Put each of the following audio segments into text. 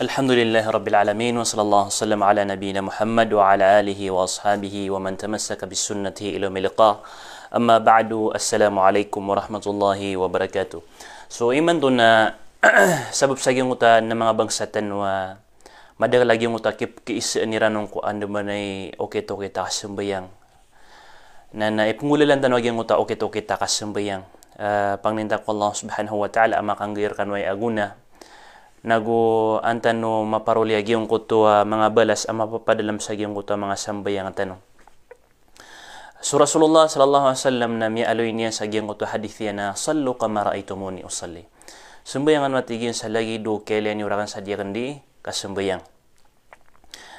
Alhamdulillah Rabbil Alamin wa sallallahu sallam ala nabiyina Muhammad wa ala alihi wa ashabihi wa man tamassaka bis sunnati ila liqa. Amma ba'du, assalamualaikum warahmatullahi wabarakatuh. So iman to na sabab sa giungutan ng mga bangsatan wa madal lagi nguta kip kiisaan ni ranong ko ando manay okay to kita kasambayang. Na ipungulalan tan wagi nguta okay to kita kasambayang. Pangninta ko Allah subhanahu wa ta'ala amakangir kanway aguna. Nago antano maparuli agyong kuto mga balas ang mapapadalam sa agyong kuto mga sambayang tanong. So Rasulullah sallallahu alaihi wasallam na mialoy niya sa agyong kuto hadith na sallu kama ra'aytumuni usalli. Sambayangan matigin sa lagi do kailan yurakan sa diyan di kasambayang.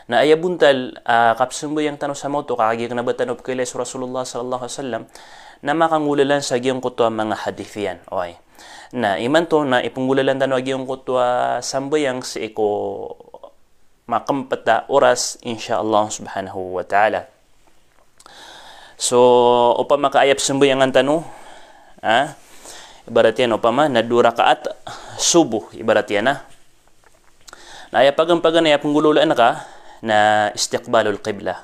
Na ayabuntal kapsambayang tanong sa moto kakagi na batanop kailay sa Rasulullah sallallahu alaihi wasallam na makangulalan sa agyong kuto mga hadith yan. Okay. Na iman to na ipungulalan tanong yung kutwa sambayang si iko makampata oras insyaallah subhanahu wa ta'ala. So upang makaayap sambayangan tanong ibarat yan upama na 2 rakaat subuh ibarat yan na ayapagan-pagan na ipungulalan ka na istiqbalul qibla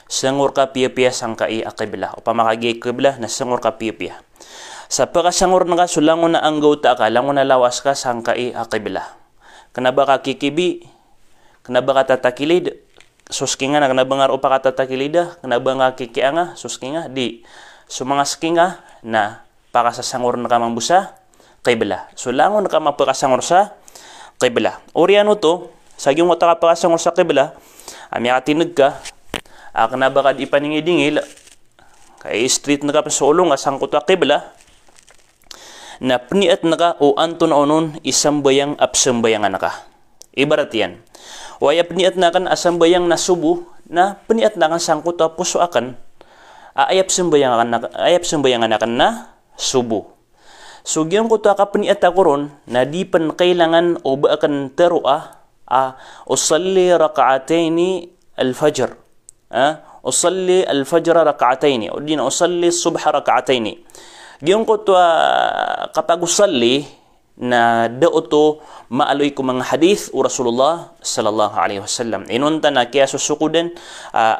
sangur ka piya-piya sangkai qibla upang makagi qibla na sangur ka piya-piya. Sa pagkasangur na ka, sulangon na ang gauta ka, langon na lawas ka, sangkai akibla. Kanaba ka kikibi, kanaba ka tatakilid, suskinga na, kanaba nga upa ka tatakilida, kanaba nga kikianga, suskinga, di. So mga skinga na pakasasangur na ka mambusa, kibla. Sulangon na ka mapakasangur sa kibla. Oriano to, sa yung wata ka pakasangur sa kibla, amya katinag ka, kanaba ka di paningidingil, kay street na ka pa sa ulong, asangkot ka kibla, na pniat naka o anton onon isambayang apsambayangan naka. Ibarat yan. Waya pniat na kan asambayang na subu na pniat na kan sangkot a puso akan ayap sambayangan akan na subu. So gyang ko ta ka pniat akoron na di pan kailangan o ba akan terua usalli rak'ataini al-fajr. Usalli al-fajr rak'ataini o di na usalli subha rak'ataini. Giyong ko to kapag usalli na daoto maaloy ko mga hadith o Rasulullah sallallahu alaihi wasallam. Inunta na kaya susukudan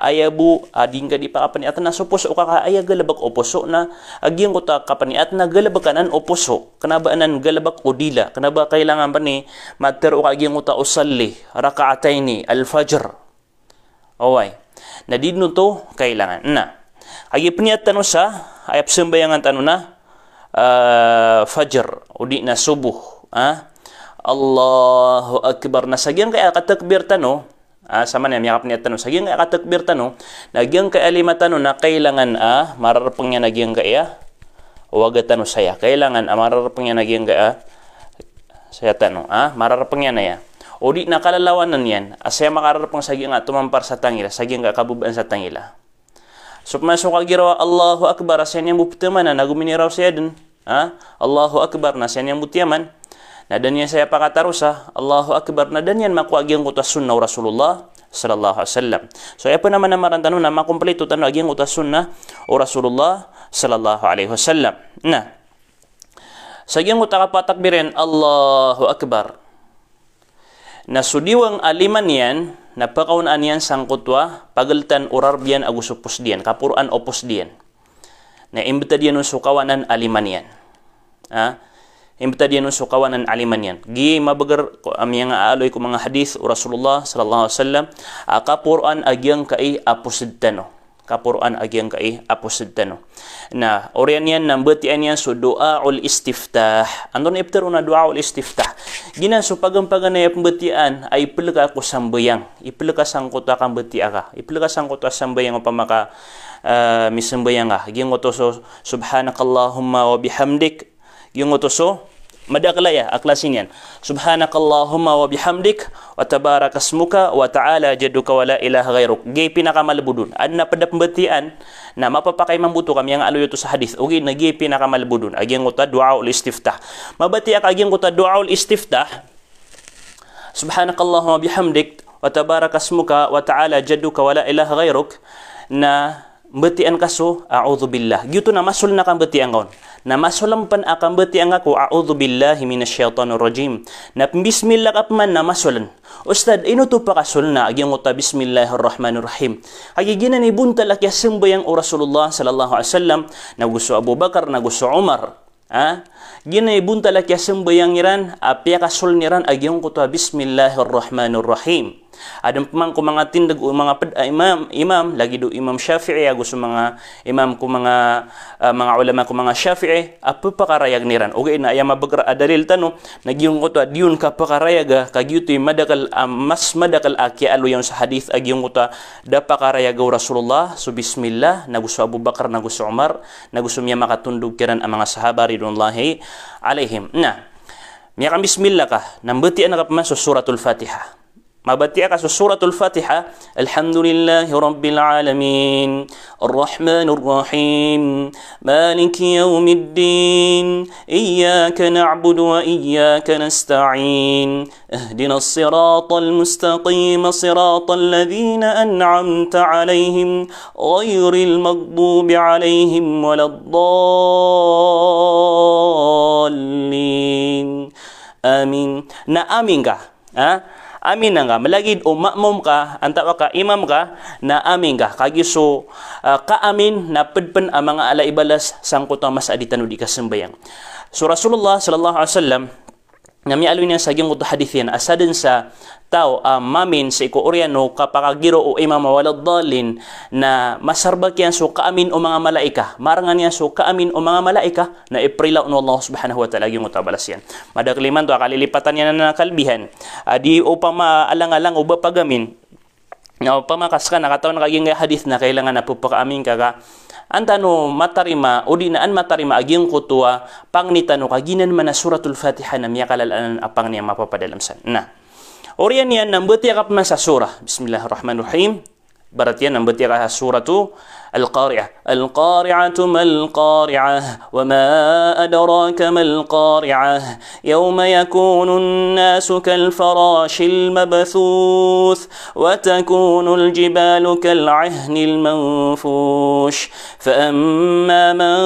ayabu ading ka di pa kapaniat na supos o kakaaya galabak o puso na agiyong ko ta kapaniat na galabakanan o puso. Kanabaanan galabak o dila. Kanaba kailangan pa ni matero ka agiyong ko ta usalli raka'ataini al-fajr. Away. Na dino to kailangan na. Agi peniat tanong sa ayap sembayangan tanong na fajr o di na subuh Allahu Akbar na sagyang kaya katakbir tanong sama na miyakap niya tanong sagyang kaya katakbir tanong nagyang kaya lima tanong na kailangan mararapang niya nagyang kaya huwag tanong saya kailangan mararapang niya nagyang kaya saya tanong mararapang niya na ya o di nakalalawanan yan asaya makararapang sagyang tumampar sa tangila sagyang kakabubaan sa tangila. So masuk agirawa Allahu Akbar asan yang buptiman na naguminiraw siya dun. Allahu Akbar na asan yang butiaman. Na dan yan saya pakatarusa Allahu Akbar na dan yan makuagyang utas sunnah Rasulullah sallallahu alaihi wasallam. So ay pa naman na marantano na makumpleto tano agyang utas sunnah o Rasulullah sallallahu alaihi wasallam. Na sa agyang utakapatakbirin Allahu Akbar. Na sudiwang aliman yan napakaunaan yan sangkutwa pagaltan urarbian agusupos diyan kapuruan opos diyan na imbita diyan ng sukawanan aliman yan imbita diyan ng sukawanan aliman yan gi mabagar amyang aaloy ko mga hadith o Rasulullah sallallahu alaihi wasallam kapuruan agyang kai aposidtano kapuruan agyang kai aposidtano na orian yan nambetian yan so du'aul istiftah andon iftar una du'aul istiftah ginan so pagampagan na pembetian ay ipilka ko sambayang ipilka sangkot akang betia ka ipilka sangkot sambayang upamaka misambayang ka gingo to so subhanakallahumma wa bihamdik gingo to so madaklaya aklasin yan subhanakallahumma wa bihamdik wa tabarakasmuka wa ta'ala jadduka wa la ilaha ghairuk gay pinakamalbudun ad na pada pembetian na mapapakay mambuto kami ang aluyo to sa hadith okay nagi pinakamalbudun agyang uta du'aul istiftah mabati ak agyang uta du'aul istiftah subhanakallahumma bihamdik wa tabarakasmuka wa ta'ala jadduka wa la ilaha ghairuk na betian kaso a'udzubillah gitu na masul na kan betian kaon na masulam pan akan betian ako a'udzubillahi minasyaitonir rajim na bismillah kapman na masulan ustad ino to pa kasul na agyang uta bismillahirrahmanirrahim agigina ni buntal akya sembayang o Rasulullah sallallahu alaihi wasallam na gusto Abu Bakar na gusto Umar gina ni buntal akya sembayang niran apya kasul niran agyang uta bismillahirrahmanirrahim. Ada pemangku mga tindag o mga imam lagi do Imam Syafi'i agus mga imam ko mga ulama ko mga Syafi'i apa pakarayag niran okay na aya mabagra adalil tano nagyung ko to diun ka pakarayaga kagyuti madakal mas madakal aki alo yung sa hadith agyung ko ta da pakarayaga Rasulullah so bismillah naguso Abu Bakar naguso Umar naguso miya makatundog kiran ang mga sahaba ridwanullahi alaihim na miya kang bismillah ka nambetian ka pa sa suratul Fatiha. Mabati ka sa suratul Fatiha Alhamdulillahi Rabbil Alamin Ar-Rahmanir Rahim Maliki Yawmiddin Iyyaka na'budu wa iyyaka nasta'in Ihdinas siratal mustaqim Siratal ladzina an'amta 'alaihim Ghairil maghdubi 'alaihim waladdallin Amin. Na amin ka amin na nga, malagid o ma'mum ka, antawa ka, imam ka, na amin ka, kagiso kaamin na pedpen ang mga alaibalas sangkot ang mas aditan di kasembayang. So Rasulullah sallallahu alaihi wasallam nami alo niya sa gyung hadith yan asadin sa tao mamin sa iko-Oriano kapakagiro o imam waladdallin na masarbak yan so kaamin o mga malaika marangan yan so kaamin o mga malaika na iprila no Allah subhanahu wa ta'ala yung utabalas yan madakliman to akalilipatan yan na kalbihan di upama alang-alang o bapagamin na upamakas ka nakataon na kaging hadith na kailangan na pupakaamin ka antano matarima o dinaan matarima agyang kutua pangnitano kaginan man na suratul Fatiha na miya kalalanan apang niya mapapadalamsan na oriyan yan nambati akap man sa surah bismillahirrahmanirrahim barat yan nambati akap sa suratu Al-Qari'ah Al-Qari'atu mal-Qari'ah wa ma adraka mal-Qari'ah yawma yakunu an-nasu kal-farashil mabthuth wa takunu al-jibalu kal-'ihni al-manfush fa amma man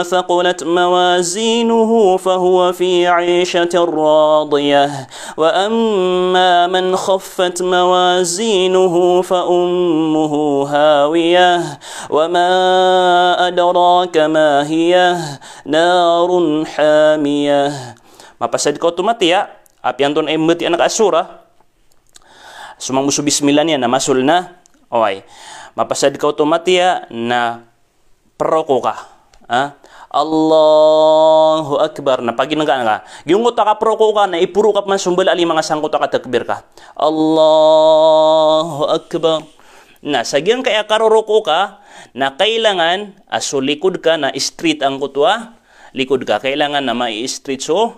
thaqulat mawazinuhu fahuwa fi 'ishatin radiyah wa amma man khaffat mawazinuhu fa ummuhu hawiyah وما أدراك ما هي نار حامية mapasad ka otomati apian ton ay mati anak asura sumang muso bismillah niya na masul na okay mapasad ka otomati na peroko ka Allahu Akbar na paginaga ka yung uta ka peroko ka na ipuro ka man sumbal ali mga sangkot ka takbir ka Allahu Akbar na sagyang kaya karoroko ka na kailangan aso likod ka na straight ang kutwa likod ka kailangan na mai-straight so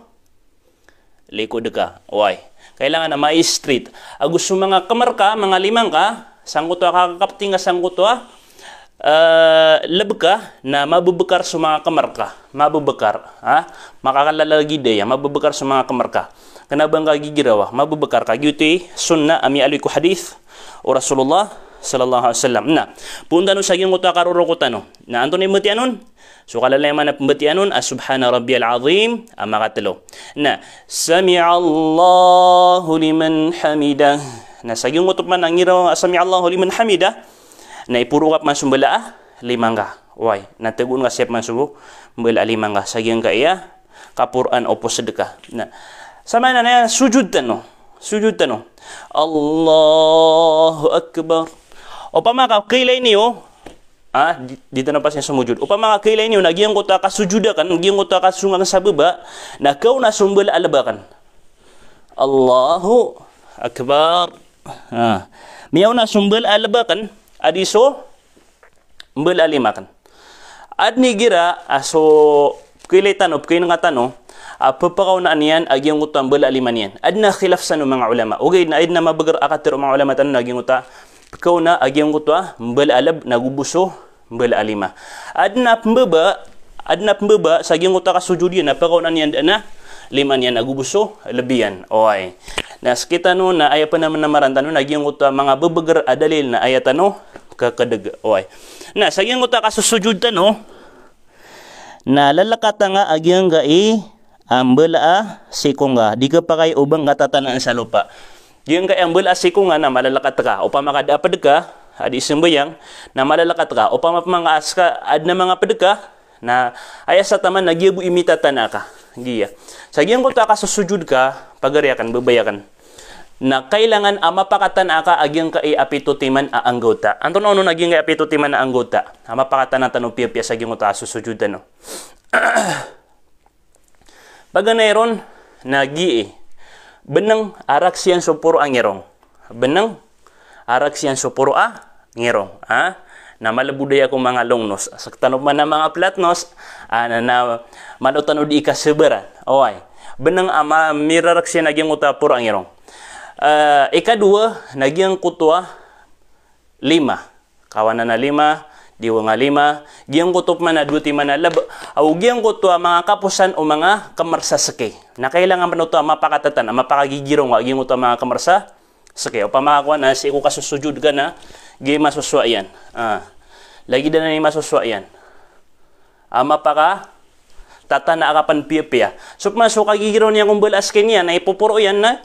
likod ka okay kailangan na mai-straight gusto mga kamar ka mga limang ka sangkutwa kakakapting nga sangkutwa lab ka na mabubekar sa mga kamar ka mabubekar makakalalagi day mabubekar sa mga kamar ka kanabang kagigirawa mabubekar ka gyuti sunna ami aloy ko hadith o Rasulullah sallallahu alaihi wasallam na punta no sa gyung uta karurokotano na anton imutianon so kalalaiman na pembetianon subhana rabbiyal azim makatelo na sami'a Allahu liman hamidah na sa gyung utop man ang iro sami'a Allahu liman hamidah na ipurukap man sumbala limangga way natagun nga sep man subo mbala limangga sa gyung ka iya kapuran opo sedekah na sama na sujud tano Allahu Akbar upama ka kilay niyo dito na pa siya sumujud upama ka kilay niyo nagyang ko ta kasujudakan nagyang ko ta kasungang sa baba na kau na sumbal alabakan Allahu Akbar miyaw na sumbal alabakan adiso mbal alimakan adni gira aso kilay tanop kay nga tano papakaw na aniyan agyang ko ta mbal aliman yan adna khilaf sa mga ulama okay na adna mabagar akatir mga ulama tano nagyang ko ta kau na agyang ko ta mbal alab nagubuso mbal alima adna pembeba sa agyang ko ta kasujud yan napakaw na niyan na liman yan nagubuso lebihan oy na kita no na aya pa naman namarantan no agyang ko ta mga bebeger adalil na ayatano kakadeg. Oy. Na sagyang uta kasusujud tano na lalakata nga agyang gai ambela sikunga di ka pakay ubang katatanaan sa lupa. Yung kay ambela sikunga na malalakat ka upama kada padeka adi sembayang na malalakat ka upama mangaas ka ad na mga padeka na aya sa taman nagyabu imitatan ka. Giya. Sagyang uta kasusujud ka pagariakan bebayakan na kailangan mapakatan aka agyang kai apitutiman a anggota. Anton ono naging kai apitutiman a anggota. Mapakatan na tanong piya sa agyang uta susujud no. Paganayron nagi benang arak siyan supuro ang ngerong. Benang arak siyan supuro a ngerong. Na malabudaya kong mga longnos. Saktanop man na mga platnos na manutanod di ikaseberan. Oy. Benang mirarak siyan agyang uta puro ang ngerong. Ikadua, nagyang kutwa 5. Kawanan na 5, diwa nga 5. Giyang kutop man na 2 man na lab. Giyang kutwa mga kapusan o mga kamarsasake. Na kailangan man ito mapakatatan, mapakagigirong giyang kutwa mga kamarsasake. O pamakakuha na, si ko kasusujud ka na, giyang masuswa yan. Lagi na ni masuswa yan. Mapaka tatana akapan piya-piya. So, kagigirong niya kung balas kanya na ipupuro yan na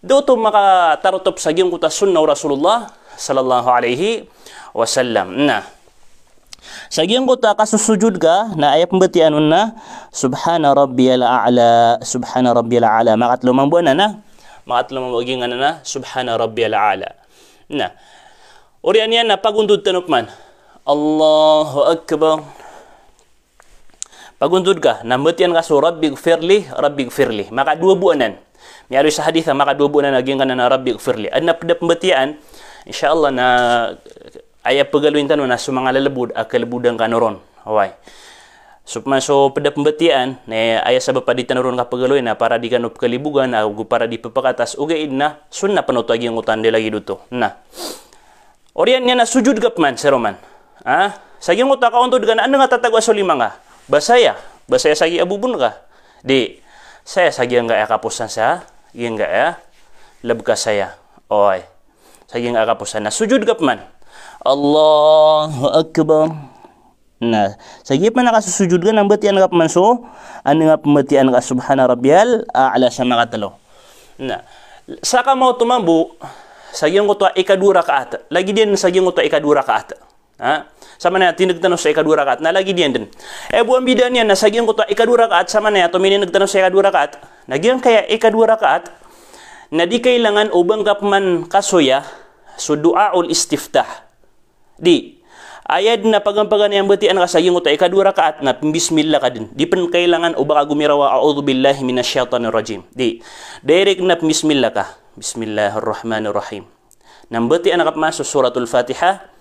doto makatarutop sa giyong kuta sunna Rasulullah sallallahu alaihi wasallam. Nah, sa giyong kuta kasusujud ka na ayat pembetian na subhana rabbiyal a'la, subhana rabbiyal a'la. Makatlumang buwan na makatlumang waging na subhana rabbiyal a'la. Nah, orian yan na pagundud tanop man Allahu akbar. Pagundud ka nambetian ka so rabbighfirli maka 2 buwanan. Mayroon sa hadith maka 2 buwan na naging kana na Rabbi gfirli. Ad na pembetian insyaallah na aya pagaluin tano na sumanga lalabud akalabudan kanoron. Away. So pembetian na aya sabab pa di tanoron ka pagaluin na para di kanop kalibugan ug para di papakatas ugaid na sunna panuto agyang utan de lagi duto. Na. Orian niya na sujud gapman si Roman. Sagyang uta ka untod kana ano nga tatagwa so 5 nga. Basaya sagi abubun ka. Di saya sagyang ga kapusan sa yung ga labka saya. Oy. Sagyang ga kapusan na sujud gapman. Allahu akbar. Na sagip man nakasusujud ka nang batian gapman so ano nga pembatian ka subhana rabbiyal a'la sa mga talo. Na saka mo tumambu sagyang ko to ikadura rakaat. Lagi din sagyang ko to ikadura rakaat. Sama na tinagtanong sa ikadura rakaat na lagi diyan din. Buang bidan yan na sagyang ko to ikadura rakaat sama na to minigtanong sa ikadura rakaat. Nagyan kaya ikadura rakaat na di kailangan ubang kapman kasuya so duaul istiftah. Di ayad na pagampagan yang batian ka sagyang ko to ikadura rakaat na bismillah ka din. Di pen kailangan ubang agumirawa a'udzu billahi minasyaitonir rajim. Di direct na bismillah ka. Bismillahirrahmanirrahim. Nambati anak mas suratul Fatihah.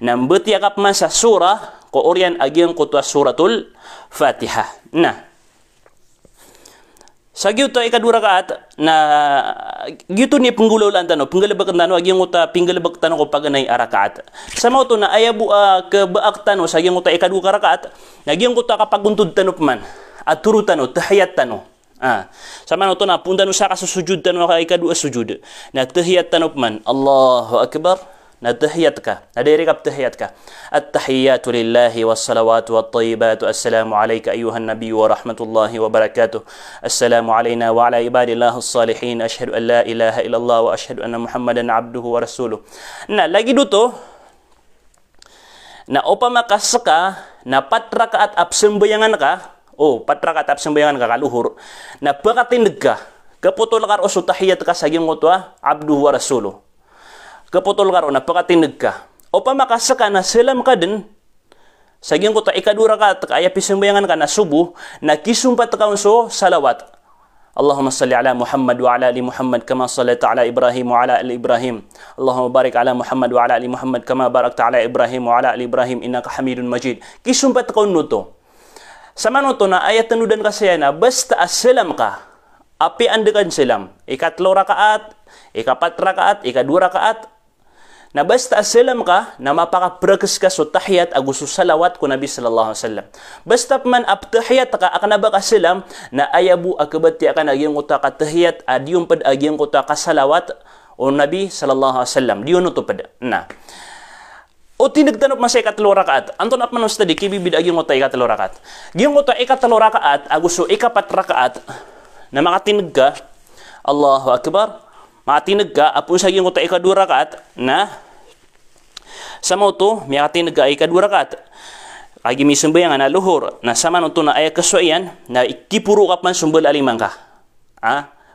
Nambati akap mas sa surah ko orian agyang kutwa suratul Fatihah. Nah. Sa gyud ta ikadura rakaat na gitu ni penggulaw lan tanong penggalabak tanong agyang uta pinggalabak tanong ko paganay arakaat. Sa mao to na ayabu ke baak tanong sa agyang uta ikadura rakaat nagyang uta kapaguntod tanop man at turu tanong tahiyat tanong. Sama no to na punta no sa kasusujud tanong ka ikadua sujud. Na tahiyat tanop man Allahu akbar. Na tahiyat ka. Na diri ka tahiyat ka. At-tahiyyatu lillahi was-salawatu wat-tayyibatu. Assalamu alayka ayyuhan nabiy wa rahmatullahi wa barakatuh. Assalamu alayna wa ala ibadillahi as-salihin. Ashhadu an la ilaha illallah wa ashhadu anna Muhammadan abduhu wa rasuluh. Na lagi duto na upama kasaka na 4 rakaat absembayangan ka. 4 rakaat absembayangan ka kaluhur. Na pakatindig ka. Kaputol ka uso tahiyat ka sa gyung utwa abduhu wa rasuluh. Kaputol karo na pakatinag ka. O pamakasa ka na selam ka din. Sagyang ko ta ikadura ka kaya pisembayangan ka na subuh na kisumpat ka so salawat. Allahumma salli ala Muhammad wa ala ali Muhammad kama sallaita ala Ibrahim wa ala ali Ibrahim. Allahumma barik ala Muhammad wa ala ali Muhammad kama barakta ala Ibrahim wa ala ali Ibrahim innaka Hamidun Majid. Kisumpat ka nuto. Sama nuto na ayat tenudan ka saya na basta selam ka. Api andekan selam. Ikatlo rakaat, ikapat rakaat, ikadua rakaat. Na basta selam ka na mapaka-praktis ka so tahiyat aguso salawat ko Nabi sallallahu alaihi wasallam. Basta man abtahiyat ka akan ba ka selam na ayabu akabati akan agyang uta ka tahiyat adyong pad agyang uta ka salawat o Nabi sallallahu alaihi wasallam. Diyon to pad. Na O tinagtanop man sa ikatlo rakaat. Anton at manos tadi kibibid aging mo ta ikatlo rakaat. Giyong mo ta ikatlo rakaat agusto ikapat rakaat na makatinag ka. Allahu Akbar. Makatinag ka apun sa giyong mo ta ikadura rakaat na sa mo to makatinag ka ikadura rakaat. Kagi mi sumbayang na luhur na sama no to na ay kasuayan na ikipuro ka man sumbal alimang ka.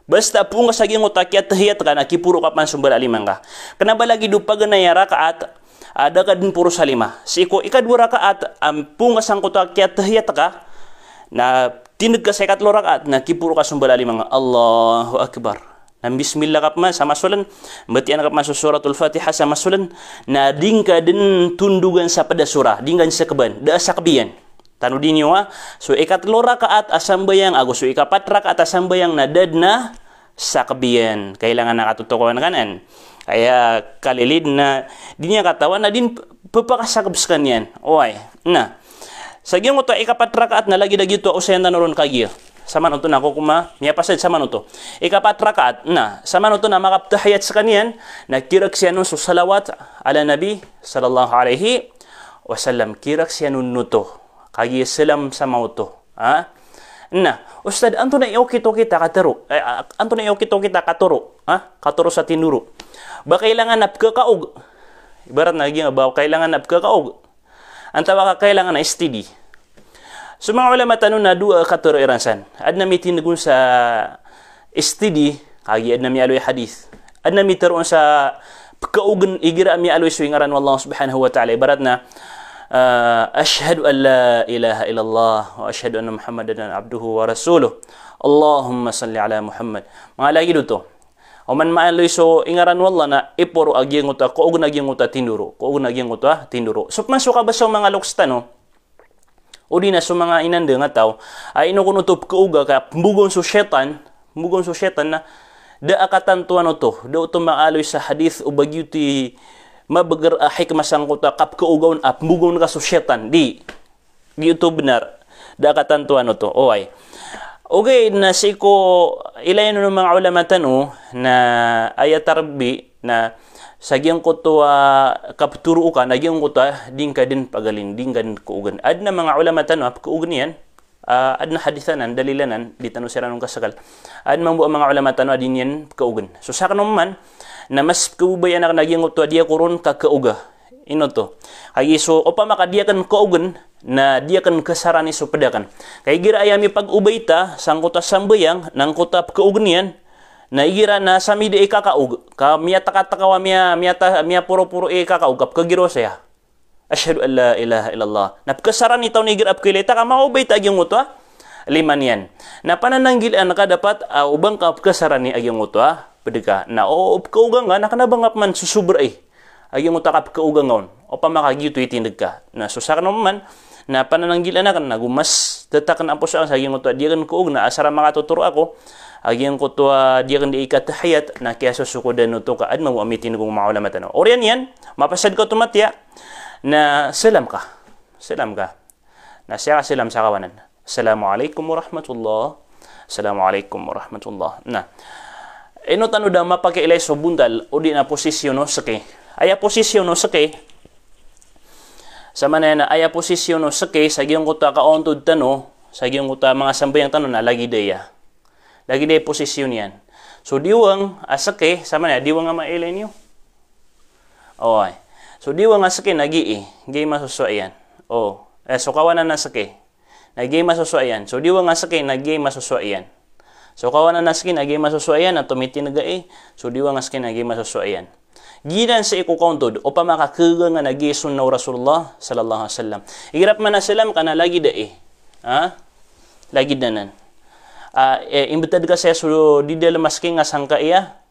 Basta po nga sa giyong mo ta kiyat ka na kipuro ka man sumbal alimang ka. Kanaba lagi do pag na rakaat ada ka din puro sa lima. Siko ikadwa rakaat punga sang kuta kaya tahiyat ka na tinag ka sa ikatlo rakaat na kipuro ka sumbala limang Allahu Akbar. Na bismillah ka man sa masulan, batian ka man sa suratul Fatiha sa masulan na ding ka din tundugan sa pada surah, dinggan sa kaban, da sa kabiyan. Tanu din nyo so ikatlo rakaat asambayang so ikapat rakaat asambayang na dad na sa kabiyan. Kailangan nakatutukuan kanan. Kaya kalilid na di niya katawan na din papakasakabs kanyan. Oy, na. Sa giyong ito, ikapat rakaat na lagi dagito o sayan na naroon kagiyo. Sama nito na ako kuma, niya pasad sama nito. Ikapat rakaat na, sama nito na makaptahayat sa kanyan, nagkirak siya nun so salawat ala Nabi sallallahu alaihi wasallam. Kirak siya nun nuto. Kagiyo salam sa mauto. Na, Ustad, anto na iyo kito kita katuro. Anto na iyo kito kita katuro. Katuro sa tinuro. Ba kailangan napkakaog. Ibarat na lagi ba kailangan napkakaog. Ang tawa ka kailangan na steady. So mga ulama tanong na dua katuro iransan. Ad na mitinagun sa steady, kagi ad na mi aloy hadith. Ad na mitaroon sa pagkaugan igira mi aloy suingaran wallahu subhanahu wa ta'ala. Ibarat na ashhadu an la ilaha illallah wa ashhadu anna muhammadan abduhu wa rasuluh. Allahumma salli ala Muhammad. Mga lagi dito. O man maaloy so ingaran wallah na iporo agyeng uta koog nagyeng uta tinduro. Koog nagyeng uta tinduro. So masuka ba sa mga loksta no? O di na so mga inande nga tao ay inukuno to kauga ka mbugon so syaitan na da akatantuan to. Do to maaloy sa hadith o bagyuti mabagar hikmah sang kuta kap kaugaw ap mbugon ka so syaitan di ito benar da akatantuan to. Oy. Okay, na siko ilayan ng mga ulama tano na ayatarbi na sagyang ko to kapturo ka nagyang ko ta din ka din pagalin din kan kuugan ad na mga ulama tano kuugan yan ad na hadithanan dalilanan di tano sira nung kasakal ad mang buo mga ulama tano adin yan kuugan so sa kanon man na mas kubayan na nagyang ko to dia kuron ka kauga ino to ay so opa makadiya kan kuugan na dia kan kasarani so pedakan. Kaya gira ayami pag-ubay ta, sang kuta sambayang, nang kuta kaugnian, na igira na sami di ikakaug, ka miya takatakawa miya puro-puro ikakaug, kap kagiro saya. Asyhadu an la ilaha illallah. Napkasarani taw ni gira apkilita, ka maubay ta agyong uto, liman yan. Na panananggilan ka dapat, ubang ka apkasarani agyong uto, pedeka. Na o kaugang nga, nakanabangap man susubra agyong uto kapkaugang ngaon. O pamakagito itindag ka. Na susakan naman, na panananggilan na kan nagumas tatakan apo sa saging ko dia kan kuog na asara makatuturo ako aging ko to dia kan diikatahiyat na kaya susukodan no to ka ad mo amitin kong mga ulama tanong orian yan mapasad ko tumatya na salam ka na siya salam sa kawanan assalamualaikum warahmatullah assalamualaikum warahmatullah na ino tano da mapakiilay so bundal o di na posisyon no sake aya posisyon no sake sa manay na aya posisyon no sakay sa giyong kuta kaontod tano sa giyong kuta mga sambayang tano na lagi daya posisyon yan so diwang asake sa manay diwang nga mailay niyo oy so diwang asake nagi gay masusuayan so kawanan na sake nagi masusuayan so diwang asake nagi masusuayan so kawanan na sake nagi masusuayan at tumitinaga so diwang asake nagi masusuayan gidan sa ikukontod o pamakakaga nga nagisun na Rasulullah sallallahu alaihi wasallam. Igirap man na salam ka na lagi lagi danan. Imbitad ka sa so di dala masking nga sangka iya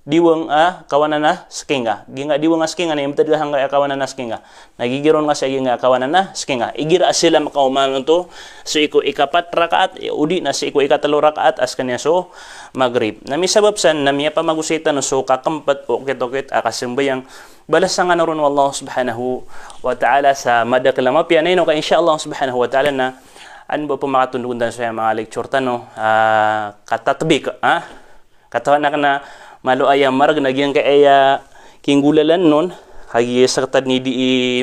diwang kawanan na skinga. Ginga diwang skinga na imbitad ka hangga kawanan na skinga. Nagigiron nga sa ginga kawanan na skinga. Igira salam ka umano to so iko ikapat rakaat udi na sa iko ikatalo rakaat as kanya so maghrib. Na misababsan na miya pa magusita no so kakampat o kitokit akasimbayang balas nga naron wallahu subhanahu wa ta'ala sa madaklama pianay no ka insyaallah subhanahu wa ta'ala na ano ba po makatundungan sa mga lecture tano katatbik katawan na kana malo ayang marag nagyang kaya kinggulalan nun hagi serta ni di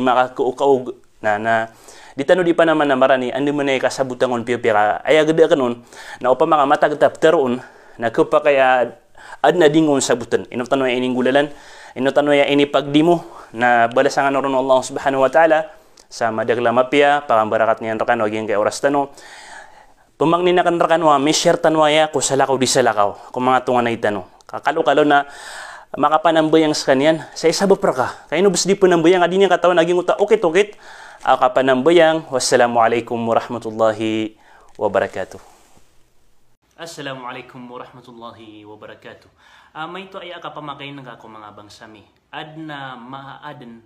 makakaukaug na di tanu di panaman na marani andi manay kasabutangon pira aya gede kanon na upa mga mata getap teron na kupa kaya adna dingon sabutan ino tanu ya ini gulalan ino tanu ya ini pagdimo na balasangan ron Allah subhanahu wa ta'ala sa madagla mapia pagambarakat niyan rakan waging kay oras tanu pemangni na kan rakan wa share tanwa ya ko salakaw di salakaw kung mga tunga na itano kakalo-kalo na makapanambayang sa kanyan sa isa ba ka kaya no bus di panambayang adin yung katawan naging uta ukit-ukit akapanambayang wassalamualaikum warahmatullahi wabarakatuh. Assalamualaikum warahmatullahi wabarakatuh. May ito ay akapamakay ng ako mga bangsami adna maaaden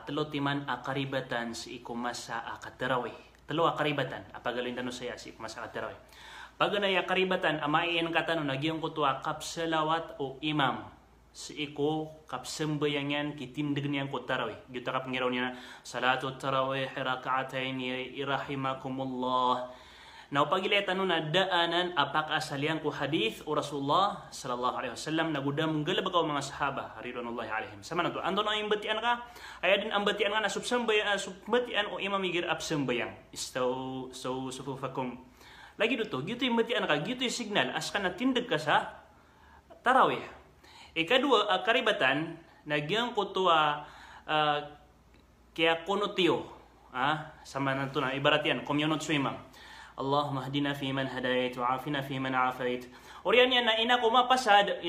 telotiman akaribatan si ikumasa akatarawi telo akaribatan apagaling tano saya si ikumasa akatarawi paganay akaribatan amain katano nagyong kutua kapsalawat o imam si iko kapsembayangan kitindig niyang ko tarawih kita kap ngiraw niya salatu tarawih raka'atain irahimakumullah na pagiletan no na daanan apak asalian ko hadith o Rasulullah sallallahu alaihi wasallam nagudam galabagaw mga sahaba ridwanullahi alaihim sama na to andon ang imbatian ka ay din ang batian nga na subbatian o imam igir absembayang istaw so sufufakum lagi dito gitu imbatian ka gitu signal askan na tindig ka sa tarawih. Ikadua karibatan nagyang kutua kaya konotio sama nanto na ibarat yan komyonot swimang Allahumma hdina fi man hadait wa afina fi man afait orian yan na ina ko mapasad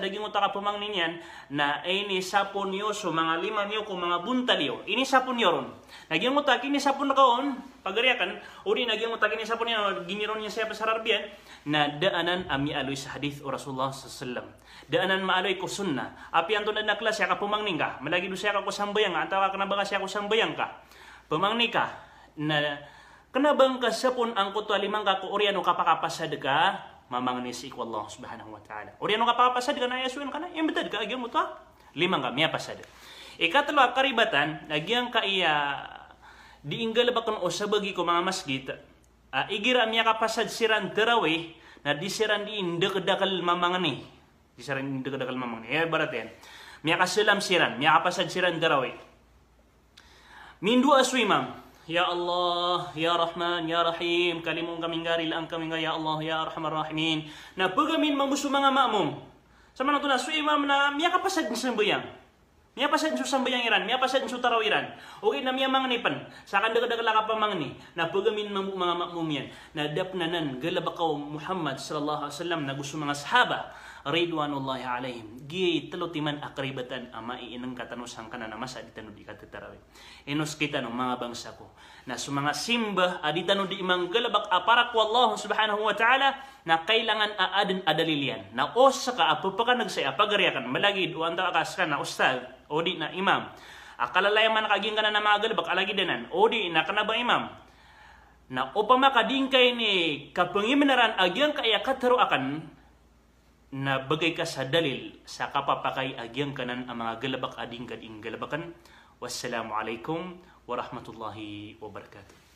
daging utaka pumang ninyan na ini sapon yo so mga lima niyo ko mga buntalyo ini sapon yoron nagyang utak ini sapon kaon pagariakan ori nagyang utak ini sapon yan giniron niya sa pasararbian na daanan ami aloy sa hadith o Rasulullah sallallahu daanan maaloy ko sunnah api anto na naklas siya ka pumangning ka malagi do siya ka ko sambayang ka antawa ka na ba siya ko sambayang ka pumangni ka na kanabang ka sapon ang kutwa limang ka ko oriano kapakapasad ka mamangnis iku Allah subhanahu wa ta'ala oriano kapakapasad ka na yasuin ka na imbetad ka agyang mo to limang ka miya pasad ikatlo karibatan agyang ka iya diinggal bakon o sabagi ko mga masjid igira miya kapasad siran tarawih na disiran di indakadakal mamangani disiran indakadakal mamangani barat yan miya kasilam siran miya kapasad siran tarawih mindu aswimam ya Allah ya Rahman ya Rahim kalimong kaming garil ang kaming ya Allah ya Arhamar Rahimin na pagamin mamuso mga maamom sama na ito na swimam na miya kapasad sa sambayang miya pasad sa sambayang iran miya pasad sa tarawiran okay na miya manganipan sa kandagadagal ka pamangni na pagamin mga maamom yan na dapnanan galabakaw Muhammad sallallahu alaihi wasallam na gusto mga sahaba ridwanullahi alaihim gi telotiman akribatan ama iinang katanusang kana na masa ditanu di katatarawih enos kita no mga bangsa ko na sumanga simba aditanu di imang galabak aparak wallahu subhanahu wa ta'ala na kailangan aaden adalilian na osa ka apapaka nagsaya pagariakan malagi duanta akas ka na ustad o di na imam akalalayang man nakaging ka na na mga galabak alagi danan o di na kanaba imam na upama kadingkay ni kapangiminaran agyang kaya kataro akan na bagay ka sa dalil sa kapapakay agyang kanan ang mga galabak ading kading galabakan. Wassalamualaikum warahmatullahi wabarakatuh.